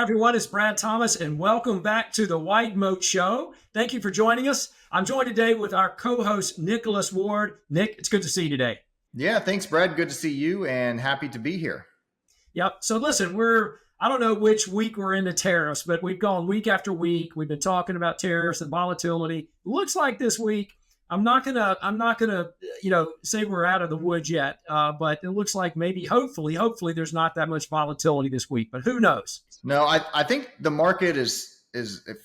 everyone. It's Brad Thomas, and welcome back to the White Moat Show. Thank you for joining us. I'm joined today with our co-host, Nicholas Ward. Nick, it's good to see you today. Yeah, thanks, Brad. Good to see you and happy to be here. Yep. So listen, I don't know which week we're into tariffs, but we've gone week after week. We've been talking about tariffs and volatility. Looks like this week, I'm not gonna, say we're out of the woods yet. But it looks like maybe, hopefully, there's not that much volatility this week. But who knows? No, I think the market is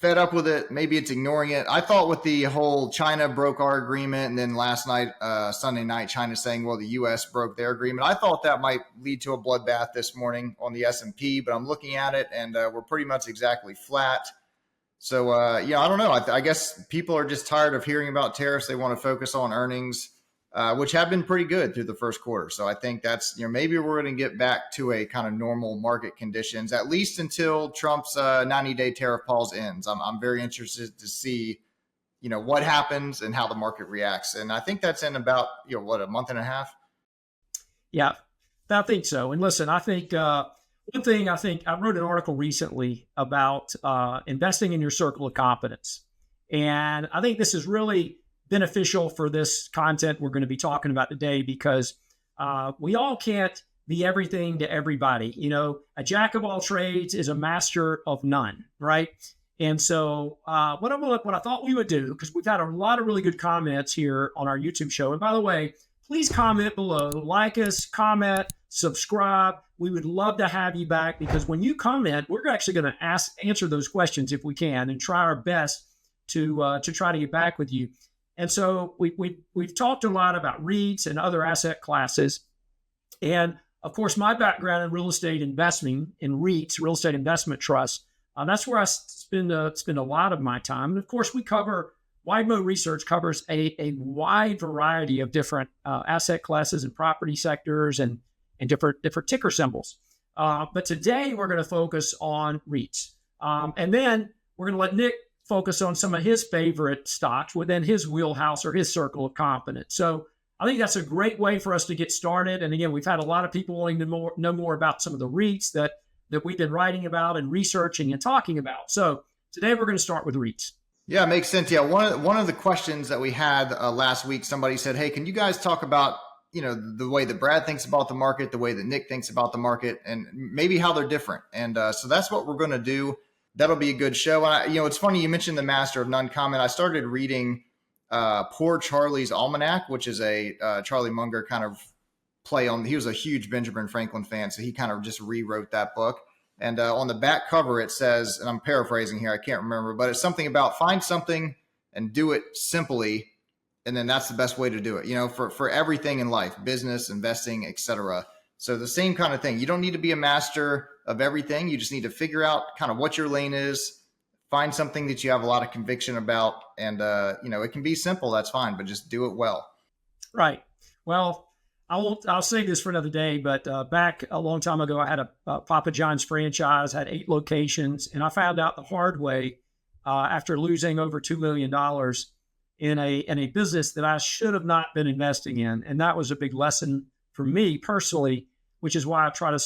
fed up with it. Maybe it's ignoring it. I thought with the whole China broke our agreement, and then last night, Sunday night, China saying, well, the U.S. broke their agreement. I thought that might lead to a bloodbath this morning on the S&P, but I'm looking at it, and we're pretty much exactly flat. So, I don't know. I guess people are just tired of hearing about tariffs. They want to focus on earnings, which have been pretty good through the first quarter. So I think that's, maybe we're going to get back to a kind of normal market conditions, at least until Trump's 90-day tariff pause ends. I'm very interested to see, what happens and how the market reacts. And I think that's in about, a month and a half? Yeah, I think so. And listen, I think one thing, I wrote an article recently about investing in your circle of competence. And I think this is really beneficial for this content we're going to be talking about today, because we all can't be everything to everybody. A jack of all trades is a master of none, right? And so what I thought we would do, because we've had a lot of really good comments here on our YouTube show. And by the way, please comment below, like us, comment, subscribe. We would love to have you back, because when you comment, we're actually going to answer those questions if we can, and try our best to try to get back with you. And so we've talked a lot about REITs and other asset classes. And of course, my background in real estate investing in REITs, real estate investment trusts, that's where I spend a lot of my time. And of course, White Moat Research covers a wide variety of different asset classes and property sectors and different ticker symbols. But today we're going to focus on REITs. And then we're going to let Nick focus on some of his favorite stocks within his wheelhouse or his circle of competence. So I think that's a great way for us to get started. And again, we've had a lot of people wanting to know more about some of the REITs that we've been writing about and researching and talking about. So today we're going to start with REITs. Yeah, it makes sense. Yeah, one of the questions that we had last week, somebody said, hey, can you guys talk about, the way that Brad thinks about the market, the way that Nick thinks about the market, and maybe how they're different. And so that's what we're going to do. That'll be a good show. And it's funny, you mentioned the master of none comment. I started reading Poor Charlie's Almanac, which is a Charlie Munger kind of play on. He was a huge Benjamin Franklin fan, so he kind of just rewrote that book. And on the back cover, it says, and I'm paraphrasing here, I can't remember, but it's something about find something and do it simply, and then that's the best way to do it, for everything in life, business, investing, etc. So the same kind of thing. You don't need to be a master of everything. You just need to figure out kind of what your lane is, find something that you have a lot of conviction about, and, it can be simple, that's fine, but just do it well. Right. Well, I'll save this for another day, but back a long time ago, I had a Papa John's franchise, had 8 locations, and I found out the hard way after losing over $2 million in a business that I should have not been investing in. And that was a big lesson for me personally, which is why I try to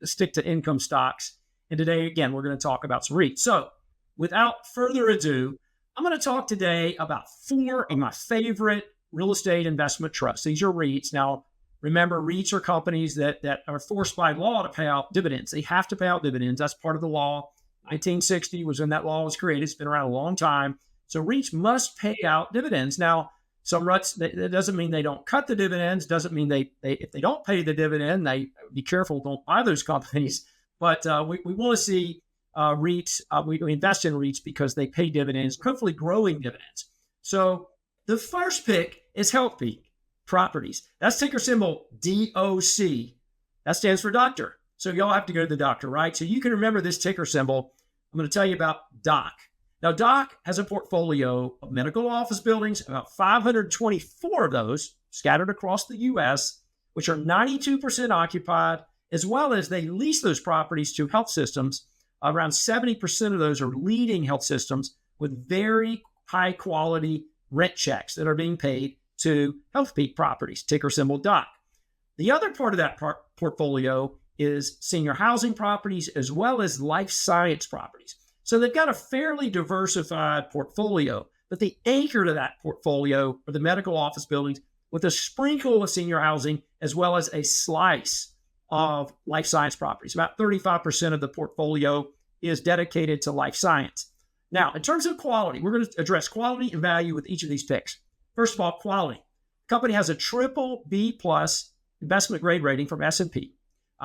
stick to income stocks. And today, again, we're going to talk about some REITs. So without further ado, I'm going to talk today about 4 of my favorite real estate investment trusts. These are REITs. Now, remember, REITs are companies that are forced by law to pay out dividends. They have to pay out dividends. That's part of the law. 1960 was when that law was created. It's been around a long time. So REITs must pay out dividends. Now, some REITs, that doesn't mean they don't cut the dividends. Doesn't mean they if they don't pay the dividend, they be careful, don't buy those companies. But we want to see REITs, we invest in REITs because they pay dividends, hopefully growing dividends. So the first pick is Healthpeak Properties. That's ticker symbol DOC. That stands for doctor. So y'all have to go to the doctor, right? So you can remember this ticker symbol. I'm going to tell you about DOC. Now, DOC has a portfolio of medical office buildings, about 524 of those scattered across the U.S., which are 92% occupied, as well as they lease those properties to health systems. Around 70% of those are leading health systems with very high quality rent checks that are being paid to Healthpeak Properties, ticker symbol DOC. The other part of that portfolio is senior housing properties as well as life science properties. So they've got a fairly diversified portfolio, but the anchor to that portfolio are the medical office buildings with a sprinkle of senior housing as well as a slice of life science properties. About 35% of the portfolio is dedicated to life science. Now, in terms of quality, we're going to address quality and value with each of these picks. First of all, quality. The company has a triple B plus investment grade rating from S&P.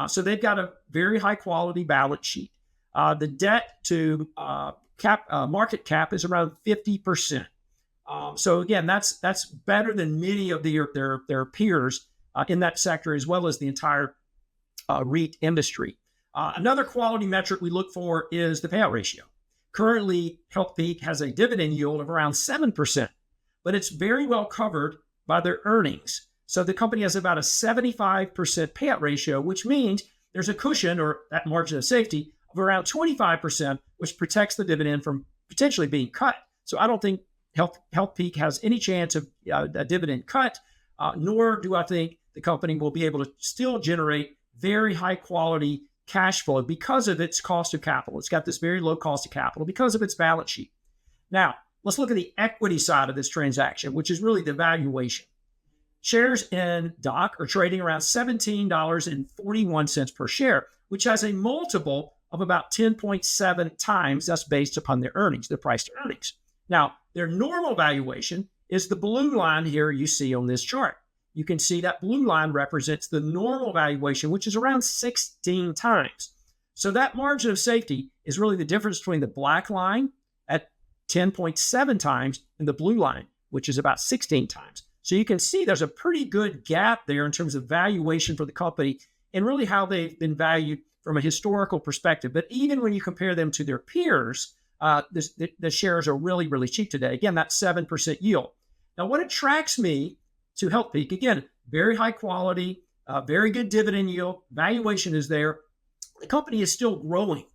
So they've got a very high quality balance sheet. The debt to market cap is around 50%. So again, that's better than many of their peers in that sector, as well as the entire REIT industry. Another quality metric we look for is the payout ratio. Currently, Healthpeak has a dividend yield of around 7%, but it's very well covered by their earnings. So the company has about a 75% payout ratio, which means there's a cushion or that margin of safety of around 25%, which protects the dividend from potentially being cut. So I don't think Healthpeak has any chance of a dividend cut, nor do I think the company will be able to still generate very high quality cash flow because of its cost of capital. It's got this very low cost of capital because of its balance sheet. Now, let's look at the equity side of this transaction, which is really the valuation. Shares in DOC are trading around $17.41 per share, which has a multiple of about 10.7 times. That's based upon their earnings, their price to earnings. Now, their normal valuation is the blue line here you see on this chart. You can see that blue line represents the normal valuation, which is around 16 times. So that margin of safety is really the difference between the black line at 10.7 times and the blue line, which is about 16 times. So you can see there's a pretty good gap there in terms of valuation for the company and really how they've been valued from a historical perspective. But even when you compare them to their peers, the shares are really, really cheap today. Again, that 7% yield. Now, what attracts me to Healthpeak, again, very high quality, very good dividend yield, valuation is there. The company is still growing.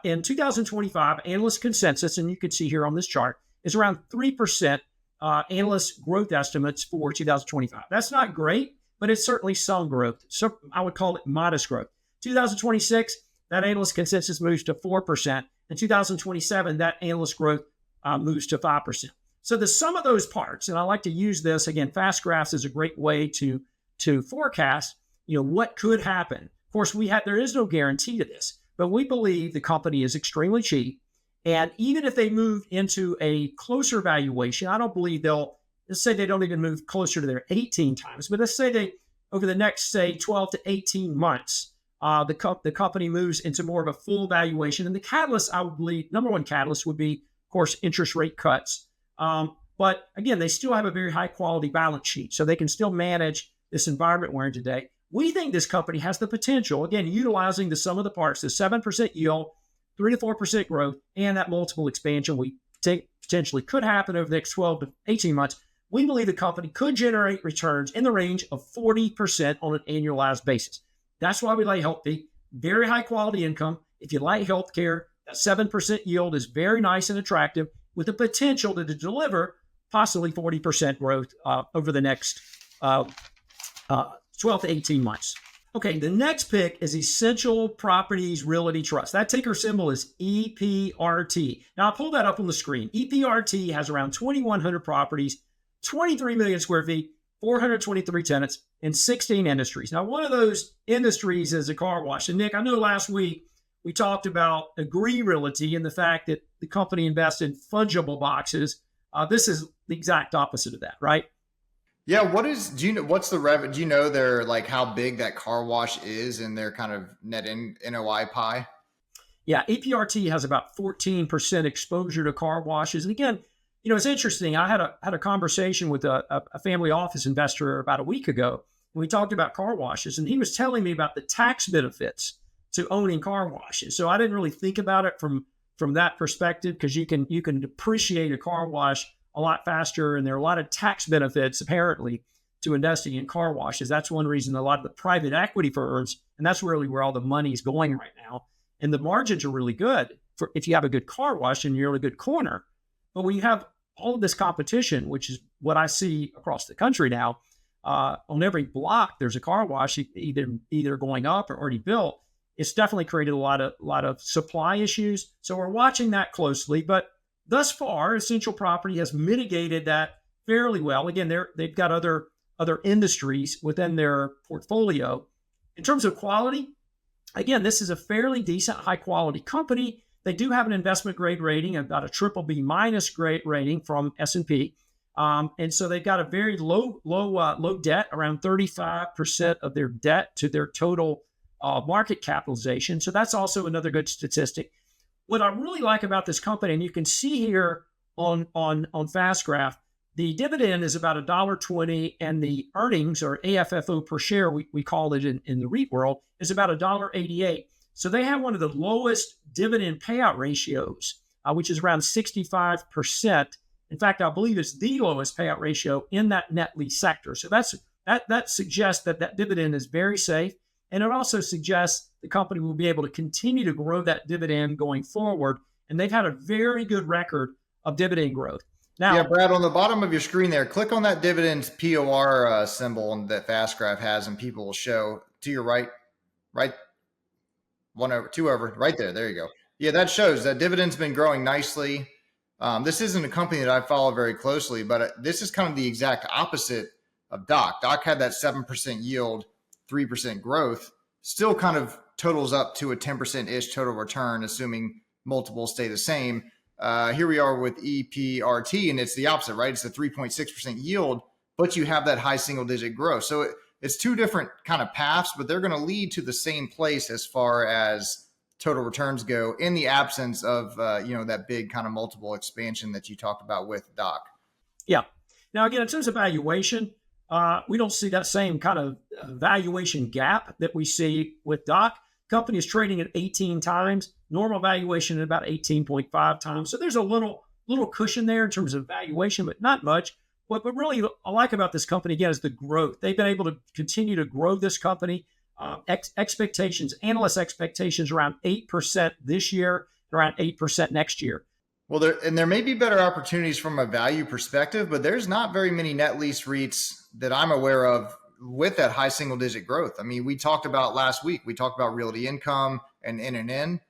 In 2025, analyst consensus, and you can see here on this chart, is around 3% analyst growth estimates for 2025. That's not great, but it's certainly some growth. So I would call it modest growth. 2026, that analyst consensus moves to 4%. In 2027, that analyst growth moves to 5%. So the sum of those parts, and I like to use this, again, fast graphs is a great way to forecast, what could happen. Of course, there is no guarantee to this, but we believe the company is extremely cheap. And even if they move into a closer valuation, I don't believe let's say they don't even move closer to their 18 times, but let's say they, over the next, say, 12 to 18 months, the company moves into more of a full valuation. And the catalyst, I would believe, number one catalyst would be, of course, interest rate cuts. But again, they still have a very high quality balance sheet, so they can still manage this environment we're in today. We think this company has the potential, again, utilizing the sum of the parts, the 7% yield, 3 to 4% growth, and that multiple expansion we think potentially could happen over the next 12 to 18 months. We believe the company could generate returns in the range of 40% on an annualized basis. That's why we like Healthpeak. Very high quality income. If you like healthcare, that 7% yield is very nice and attractive, with the potential to deliver possibly 40% growth over the next 12 to 18 months. Okay, the next pick is Essential Properties Realty Trust. That ticker symbol is EPRT. Now, I'll pull that up on the screen. EPRT has around 2,100 properties, 23 million square feet, 423 tenants, and 16 industries. Now, one of those industries is a car wash. And Nick, I know last week we talked about Agree Realty and the fact that the company invests in fungible boxes. This is the exact opposite of that, right? Yeah. What's the revenue? Do you know their, like, how big that car wash is in their kind of net NOI pie? Yeah. EPRT has about 14% exposure to car washes. And again, it's interesting. I had a conversation with a family office investor about a week ago. And we talked about car washes, and he was telling me about the tax benefits to owning car washes. So I didn't really think about it from that perspective, because you can depreciate a car wash a lot faster, and there are a lot of tax benefits apparently to investing in car washes. That's one reason a lot of the private equity firms, and that's really where all the money is going right now. And the margins are really good for if you have a good car wash and you're in a good corner. But when you have all of this competition, which is what I see across the country now, on every block, there's a car wash either going up or already built. It's definitely created a lot of supply issues. So we're watching that closely. But thus far, Essential Property has mitigated that fairly well. Again, they've got other industries within their portfolio. In terms of quality, again, this is a fairly decent, high quality company. They do have an investment grade rating, about a triple B minus grade rating from S&P. And so they've got a very low debt, around 35% of their debt to their total market capitalization. So that's also another good statistic. What I really like about this company, and you can see here on Fast Graph, the dividend is about $1.20, and the earnings, or AFFO per share, we call it in the REIT world, is about $1.88. So they have one of the lowest dividend payout ratios, which is around 65%. In fact, I believe it's the lowest payout ratio in that net lease sector. So that suggests that dividend is very safe. And it also suggests the company will be able to continue to grow that dividend going forward. And they've had a very good record of dividend growth. Now, yeah, Brad, on the bottom of your screen there, click on that dividends POR symbol that Fast Graph has, and people will show to your right, one over, two over, right there. There you go. Yeah, that shows that dividend's been growing nicely. This isn't a company that I follow very closely, but this is kind of the exact opposite of Doc. Doc had that 7% yield, 3% growth, still kind of totals up to a 10%-ish total return, assuming multiples stay the same. Here we are with EPRT, and it's the opposite, right? It's a 3.6% yield, but you have that high single-digit growth. So it's two different kind of paths, but they're going to lead to the same place as far as total returns go, in the absence of that big kind of multiple expansion that you talked about with Doc. Yeah. Now, again, in terms of valuation, we don't see that same kind of valuation gap that we see with Doc. Company is trading at 18 times, normal valuation at about 18.5 times. So there's a little cushion there in terms of valuation, but not much. What really I like about this company, again, is the growth. They've been able to continue to grow this company. Analyst expectations around 8% this year, around 8% next year. Well, there may be better opportunities from a value perspective, but there's not very many net lease REITs that I'm aware of with that high single digit growth. I mean, we talked about last week, we talked about Realty Income and NNN.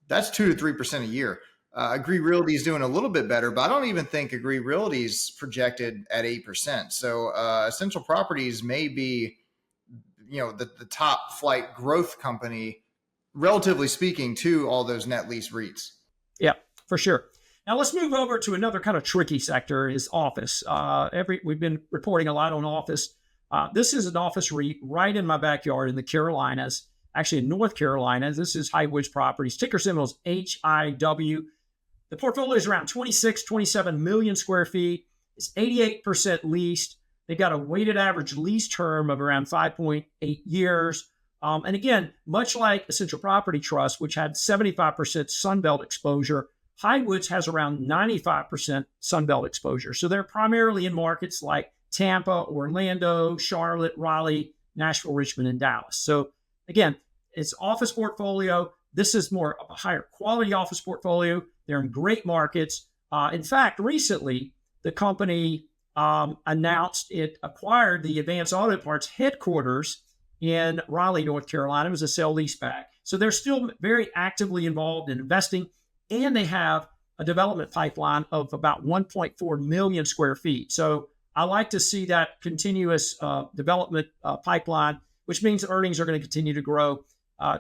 That's 2 to 3% a year. Agree Realty is doing a little bit better, but I don't even think Agree Realty is projected at 8%. So Essential Properties may be, the top flight growth company, relatively speaking, to all those net lease REITs. Yeah, for sure. Now let's move over to another kind of tricky sector, is office. We've been reporting a lot on office. This is an office REIT right in my backyard in the Carolinas, actually in North Carolina. This is Highwoods Properties. Ticker symbol is HIW. The portfolio is around 27 million square feet. It's 88% leased. They've got a weighted average lease term of around 5.8 years. And again, much like Essential Property Trust, which had 75% Sunbelt exposure, Highwoods has around 95% Sunbelt exposure. So they're primarily in markets like Tampa, Orlando, Charlotte, Raleigh, Nashville, Richmond, and Dallas. So again, it's office portfolio. This is more of a higher quality office portfolio. They're in great markets. In fact, recently, the company announced it acquired the Advanced Auto Parts headquarters in Raleigh, North Carolina. It was a sale-leaseback. So they're still very actively involved in investing, and they have a development pipeline of about 1.4 million square feet. So I like to see that continuous development pipeline, which means earnings are going to continue to grow.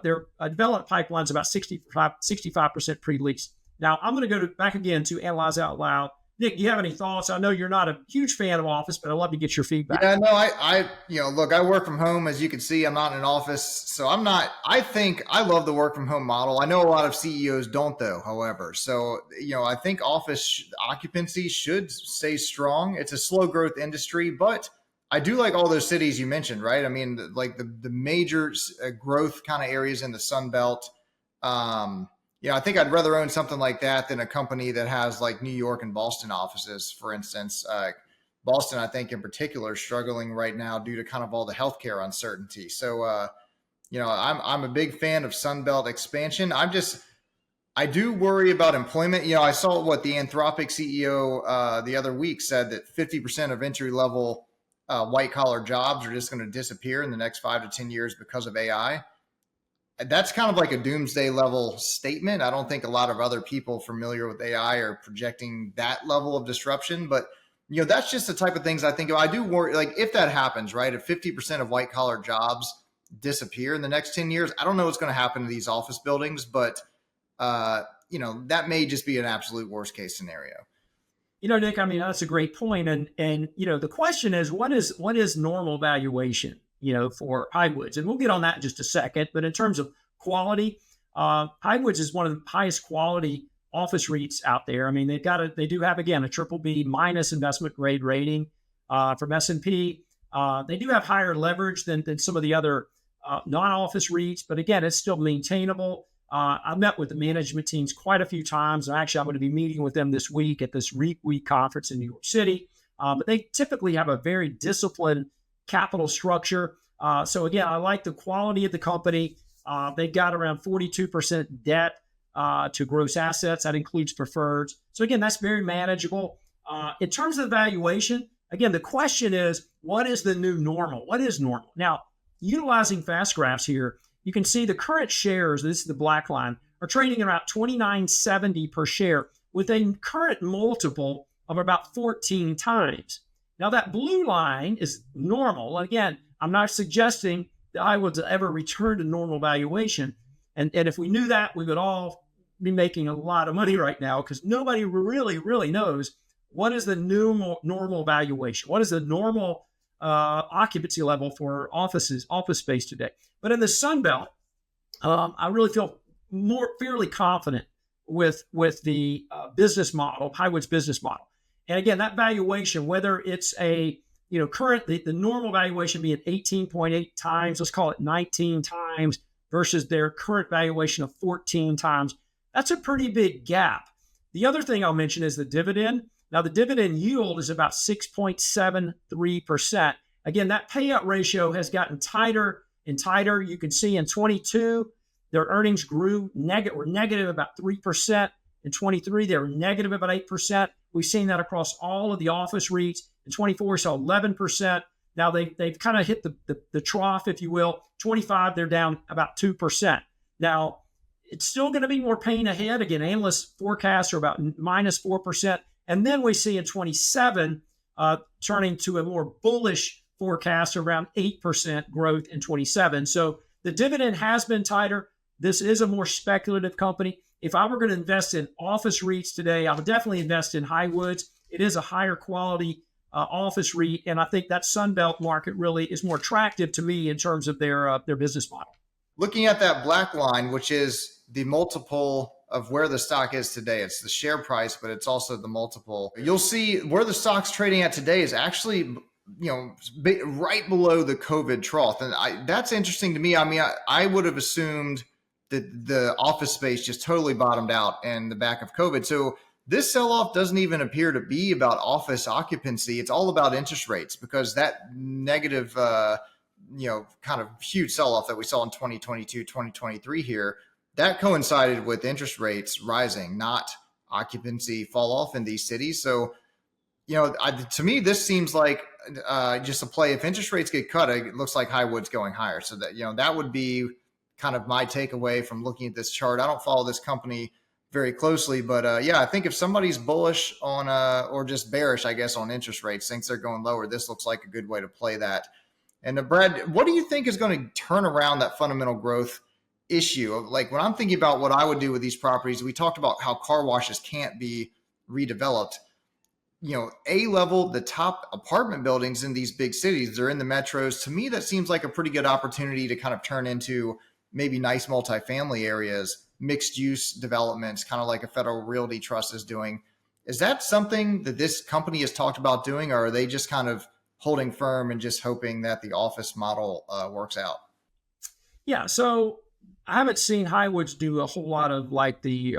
Their development pipeline is about 65% pre-leased. Now, I'm going to go back again to Analyze Out Loud. Nick, do you have any thoughts? I know you're not a huge fan of office, but I'd love to get your feedback. Yeah, no, look, I work from home. As you can see, I'm not in an office. So I think I love the work from home model. I know a lot of CEOs don't though, however. So, I think office occupancy should stay strong. It's a slow growth industry, but I do like all those cities you mentioned, right? I mean, like the major growth kind of areas in the Sun Belt. I think I'd rather own something like that than a company that has like New York and Boston offices, for instance. Boston, I think in particular, is struggling right now due to kind of all the healthcare uncertainty. So, I'm a big fan of Sunbelt expansion. I do worry about employment. I saw what the Anthropic CEO the other week said, that 50% of entry level white collar jobs are just going to disappear in the next 5 to 10 years because of AI. That's kind of like a doomsday level statement. I don't think a lot of other people familiar with AI are projecting that level of disruption, but that's just the type of things I think of. I do worry, like if that happens, right? If 50% of white collar jobs disappear in the next 10 years, I don't know what's going to happen to these office buildings, but that may just be an absolute worst case scenario. Nick, I mean, that's a great point. And the question is, what is normal valuation, for Highwoods? And we'll get on that in just a second. But in terms of quality, Highwoods is one of the highest quality office REITs out there. I mean, they do have, again, a BBB minus investment grade rating from S&P. They do have higher leverage than some of the other non-office REITs, but again, it's still maintainable. I've met with the management teams quite a few times. And actually, I'm going to be meeting with them this week at this REIT Week conference in New York City. But they typically have a very disciplined capital structure. So again, I like the quality of the company. They've got around 42% debt to gross assets. That includes preferreds. So again, that's very manageable. In terms of the valuation, again, the question is, what is the new normal? What is normal? Now, utilizing fast graphs here, you can see the current shares, this is the black line, are trading around $29.70 per share with a current multiple of about 14 times. Now, that blue line is normal. Again, I'm not suggesting that I would ever return to normal valuation. And if we knew that, we would all be making a lot of money right now because nobody really knows what is the new normal valuation. What is the normal occupancy level for office space today? But in the Sun Belt, I really feel fairly confident with the business model, Highwoods business model. And again, that valuation, whether it's current, the normal valuation being 18.8 times, let's call it 19 times versus their current valuation of 14 times, that's a pretty big gap. The other thing I'll mention is the dividend. Now, the dividend yield is about 6.73%. Again, that payout ratio has gotten tighter and tighter. You can see in 22, their earnings were negative about 3%. In 23, they were negative about 8%. We've seen that across all of the office REITs. In 24, so 11%. Now they've kind of hit the trough, if you will. 25, they're down about 2%. Now, it's still going to be more pain ahead. Again, analysts' forecasts are about minus 4%. And then we see in 27 turning to a more bullish forecast around 8% growth in 27. So the dividend has been tighter. This is a more speculative company. If I were going to invest in office REITs today, I would definitely invest in Highwoods. It is a higher quality office REIT, and I think that Sunbelt market really is more attractive to me in terms of their business model. Looking at that black line, which is the multiple of where the stock is today, it's the share price, but it's also the multiple. You'll see where the stock's trading at today is actually, right below the COVID trough, and that's interesting to me. I mean, I would have assumed that the office space just totally bottomed out in the back of COVID. So this sell-off doesn't even appear to be about office occupancy. It's all about interest rates, because that negative, kind of huge sell-off that we saw in 2022, 2023 here, that coincided with interest rates rising, not occupancy fall off in these cities. So, to me, this seems like just a play. If interest rates get cut, it looks like Highwoods going higher. So that, that would be kind of my takeaway from looking at this chart. I don't follow this company very closely, but I think if somebody's bullish on or just bearish, I guess, on interest rates, thinks they're going lower, this looks like a good way to play that. And Brad, what do you think is going to turn around that fundamental growth issue? Like, when I'm thinking about what I would do with these properties, we talked about how car washes can't be redeveloped. A-level, the top apartment buildings in these big cities, they're in the metros. To me, that seems like a pretty good opportunity to kind of turn into maybe nice multifamily areas, mixed use developments, kind of like a Federal Realty Trust is doing. Is that something that this company has talked about doing, or are they just kind of holding firm and just hoping that the office model works out? Yeah, so I haven't seen Highwoods do a whole lot of like the,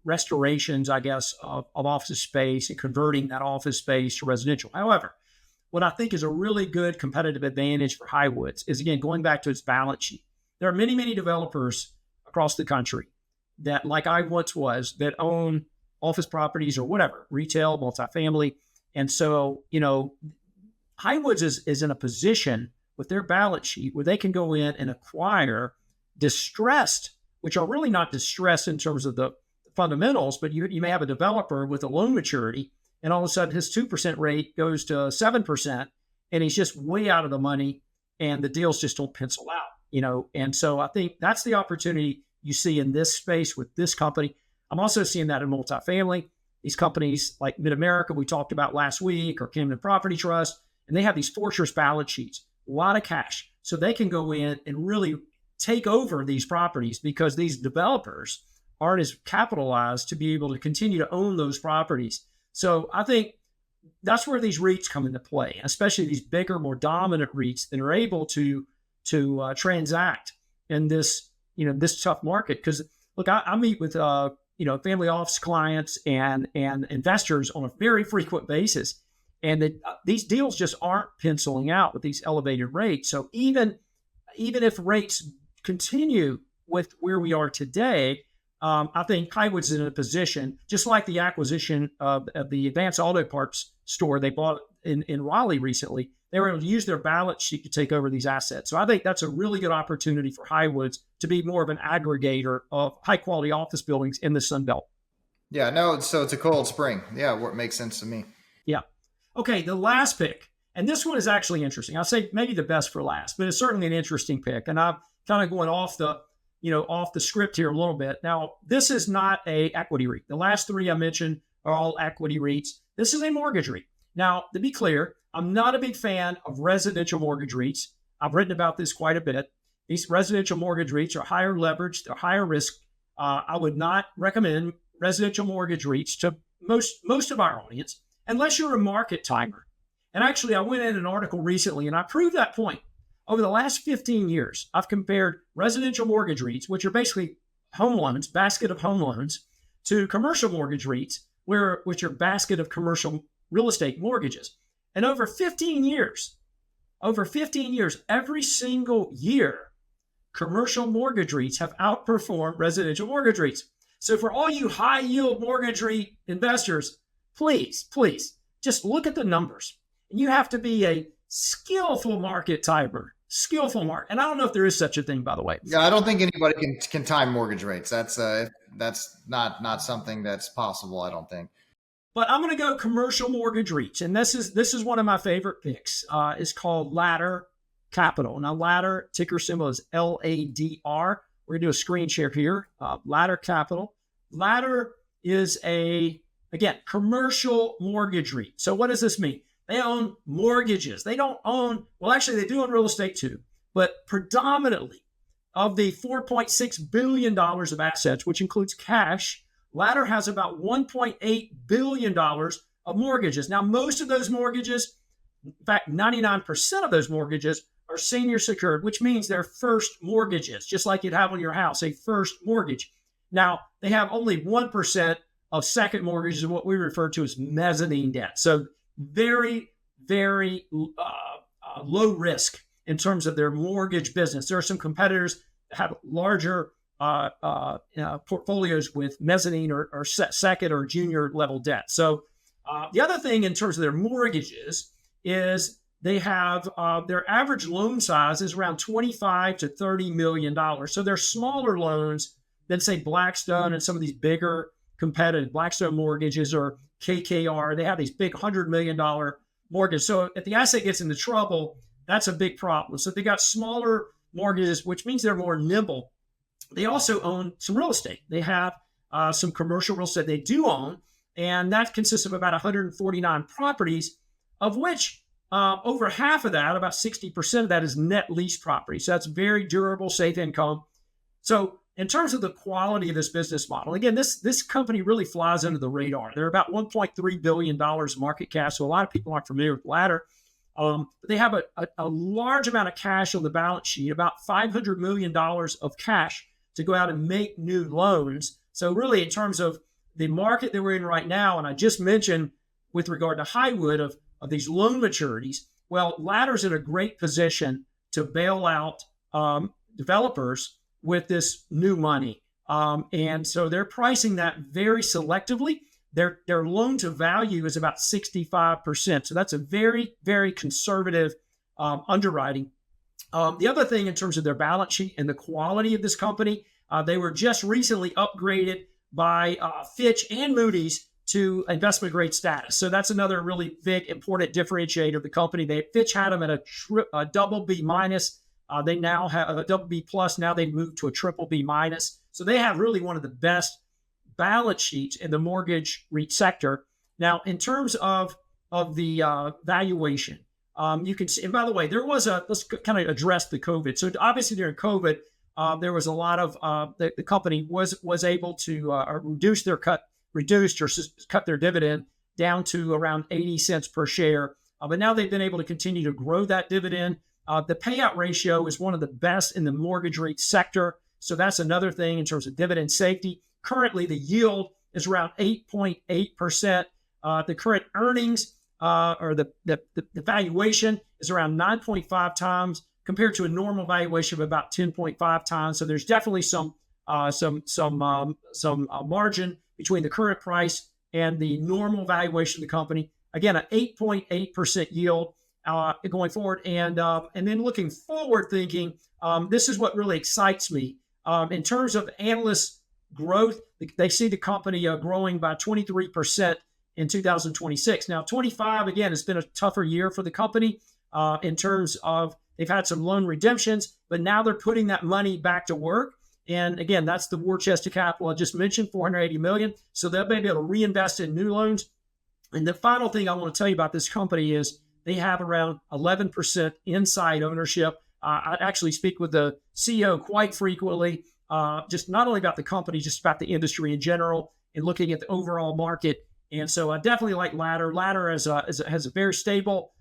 restorations, I guess, of office space and converting that office space to residential. However, what I think is a really good competitive advantage for Highwoods is, again, going back to its balance sheet. There are many, many developers across the country that, like I once was, that own office properties or whatever, retail, multifamily. And so, Highwoods is in a position with their balance sheet where they can go in and acquire distressed, which are really not distressed in terms of the fundamentals, but you may have a developer with a loan maturity, and all of a sudden his 2% rate goes to 7%, and he's just way out of the money, and the deals just don't pencil out, And so I think that's the opportunity you see in this space with this company. I'm also seeing that in multifamily. These companies like Mid-America we talked about last week, or Camden Property Trust, and they have these fortress balance sheets, a lot of cash. So they can go in and really take over these properties because these developers aren't as capitalized to be able to continue to own those properties. So I think that's where these REITs come into play, especially these bigger, more dominant REITs that are able to transact in this, this tough market. Because look, I meet with family office clients and investors on a very frequent basis, and these deals just aren't penciling out with these elevated rates. So even if rates continue with where we are today, I think Highwoods is in a position, just like the acquisition of the Advanced Auto Parts store they bought in Raleigh recently. They were able to use their balance sheet to take over these assets. So I think that's a really good opportunity for Highwoods to be more of an aggregator of high-quality office buildings in the Sun Belt. Yeah, no, so it's a cold spring. Yeah, it makes sense to me. Yeah. Okay, the last pick, and this one is actually interesting. I'll say maybe the best for last, but it's certainly an interesting pick. And I'm kind of going off the script here a little bit. Now, this is not a equity REIT. The last three I mentioned are all equity REITs. This is a mortgage REIT. Now, to be clear, I'm not a big fan of residential mortgage REITs. I've written about this quite a bit. These residential mortgage REITs are higher leverage, they're higher risk. I would not recommend residential mortgage REITs to most of our audience unless you're a market timer. And actually, I went in an article recently and I proved that point. Over the last 15 years, I've compared residential mortgage REITs, which are basically home loans, basket of home loans, to commercial mortgage REITs, which are basket of commercial real estate mortgages. And over 15 years, every single year, commercial mortgage REITs have outperformed residential mortgage REITs. So for all you high yield mortgage REIT investors, please, just look at the numbers. And you have to be a skillful market timer. And I don't know if there is such a thing, by the way. Yeah, I don't think anybody can time mortgage rates. That's not something that's possible, I don't think. But I'm going to go commercial mortgage REITs, and this is one of my favorite picks. It's called LADR Capital. Now, LADR, ticker symbol is LADR. We're going to do a screen share here. LADR Capital. LADR is again, commercial mortgage REIT. So what does this mean? They own mortgages. They don't own, well, actually, they do own real estate too, but predominantly of the $4.6 billion of assets, which includes cash, LADR has about $1.8 billion of mortgages. Now, most of those mortgages, in fact, 99% of those mortgages are senior secured, which means they're first mortgages, just like you'd have on your house, a first mortgage. Now, they have only 1% of second mortgages, what we refer to as mezzanine debt. So very, very low risk in terms of their mortgage business. There are some competitors that have larger portfolios with mezzanine or second or junior level debt. So the other thing in terms of their mortgages is they have their average loan size is around $25 to $30 million. So they're smaller loans than, say, Blackstone and some of these bigger competitive Blackstone mortgages or KKR. They have these big $100 million mortgages. So if the asset gets into trouble, that's a big problem. So they got smaller mortgages, which means they're more nimble. They also own some real estate. They have some commercial real estate they do own, and that consists of about 149 properties, of which over half of that, about 60% of that, is net lease property. So that's very durable, safe income. So in terms of the quality of this business model, again, this company really flies under the radar. They're about $1.3 billion market cap, so a lot of people aren't familiar with LADR. But they have a large amount of cash on the balance sheet, about $500 million of cash to go out and make new loans. So really, in terms of the market that we're in right now, and I just mentioned with regard to Highwood of these loan maturities, well, LADR's in a great position to bail out developers with this new money. And so they're pricing that very selectively, their loan to value is about 65%. So that's a very, very conservative underwriting. The other thing in terms of their balance sheet and the quality of this company, they were just recently upgraded by Fitch and Moody's to investment grade status. So that's another really big, important differentiator of the company. Fitch had them at a double B minus. They now have a double B plus. Now they've moved to a triple B minus. So they have really one of the best balance sheets in the mortgage REIT sector. Now, in terms of the valuation, you can see, and by the way, let's kind of address the COVID. So obviously during COVID, there was a lot of, the company was able to cut their dividend down to around 80 cents per share. But now they've been able to continue to grow that dividend. The payout ratio is one of the best in the mortgage REIT sector. So that's another thing in terms of dividend safety. Currently, the yield is around 8.8%. The current earnings or the valuation is around 9.5 times compared to a normal valuation of about 10.5 times. So there's definitely some margin between the current price and the normal valuation of the company. Again, an 8.8% yield going forward. And then looking forward thinking, this is what really excites me. In terms of analyst growth, they see the company growing by 23% in 2026. Now, 25, again, has been a tougher year for the company in terms of they've had some loan redemptions, but now they're putting that money back to work. And again, that's the war chest of capital I just mentioned, $480 million. So they'll be able to reinvest in new loans. And the final thing I want to tell you about this company is they have around 11% inside ownership. I actually speak with the CEO quite frequently, just not only about the company, just about the industry in general and looking at the overall market. And so I definitely like LADR. LADR has a very stable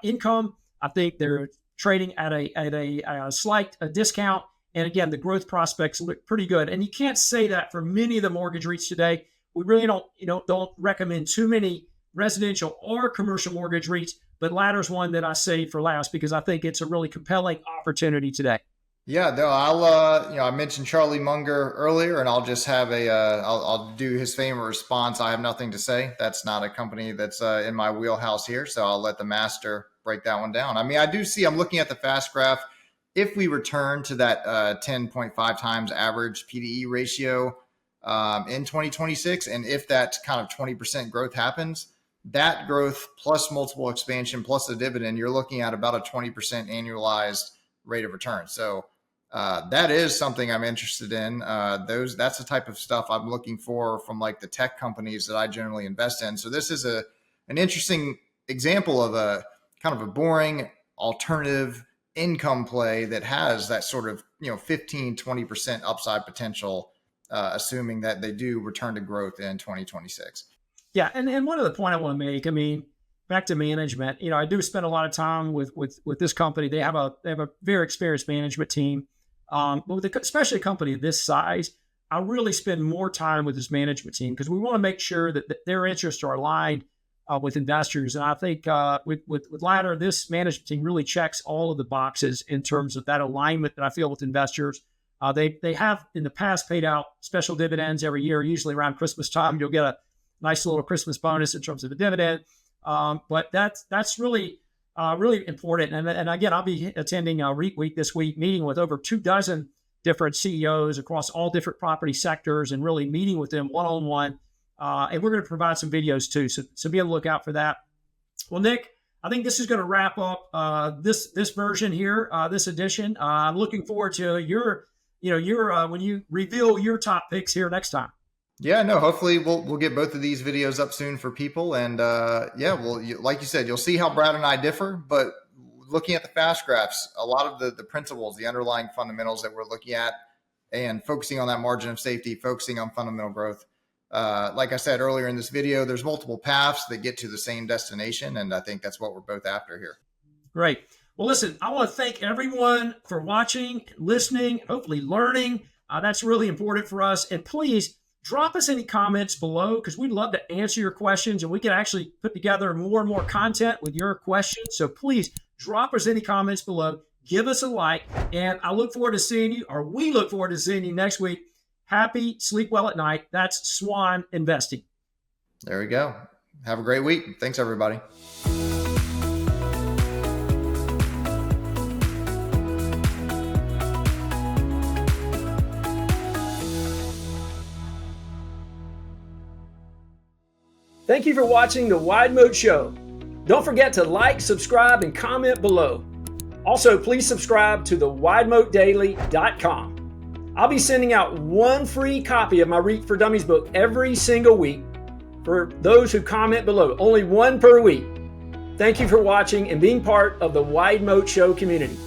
income. I think they're trading at a slight discount. And again, the growth prospects look pretty good. And you can't say that for many of the mortgage REITs today. We really don't recommend too many residential or commercial mortgage REITs, but LADR's one that I say for last because I think it's a really compelling opportunity today. Yeah, no, I mentioned Charlie Munger earlier, and I'll just have I'll do his famous response. I have nothing to say. That's not a company that's in my wheelhouse here, so I'll let the master break that one down. I mean, I'm looking at the fast graph. If we return to that 10.5 times average PDE ratio in 2026, and if that kind of 20% growth happens, that growth plus multiple expansion plus the dividend, you're looking at about a 20% annualized rate of return. So that is something I'm interested in. That's the type of stuff I'm looking for from like the tech companies that I generally invest in. So this is an interesting example of a kind of a boring alternative income play that has that sort of 15-20% upside potential, assuming that they do return to growth in 2026. Yeah, and one other point I want to make, I mean, back to management, I do spend a lot of time with this company. They have a very experienced management team, but especially a company of this size, I really spend more time with this management team because we want to make sure that their interests are aligned with investors. And I think with LADR, this management team really checks all of the boxes in terms of that alignment that I feel with investors. They have in the past paid out special dividends every year, usually around Christmas time. You'll get a nice little Christmas bonus in terms of the dividend. But that's really important. And again, I'll be attending REIT Week this week, meeting with over 24 different CEOs across all different property sectors and really meeting with them one-on-one. And we're going to provide some videos too. So be on the lookout for that. Well, Nick, I think this is going to wrap up this version here, this edition. I'm looking forward to your when you reveal your top picks here next time. Yeah, no, hopefully we'll get both of these videos up soon for people. And like you said, you'll see how Brad and I differ, but looking at the fast graphs, a lot of the principles, the underlying fundamentals that we're looking at and focusing on that margin of safety, focusing on fundamental growth. Like I said earlier in this video, there's multiple paths that get to the same destination. And I think that's what we're both after here. Great. Well, listen, I want to thank everyone for watching, listening, hopefully learning. That's really important for us. And please, drop us any comments below because we'd love to answer your questions and we can actually put together more and more content with your questions. So please drop us any comments below, give us a like, and I look forward to seeing you, or we look forward to seeing you next week. Happy sleep well at night. That's Swan Investing. There we go. Have a great week. Thanks, everybody. Thank you for watching the Wide Moat Show. Don't forget to like, subscribe, and comment below. Also, please subscribe to the WideMoatDaily.com. I'll be sending out one free copy of my REIT for Dummies book every single week for those who comment below. Only one per week. Thank you for watching and being part of the Wide Moat Show community.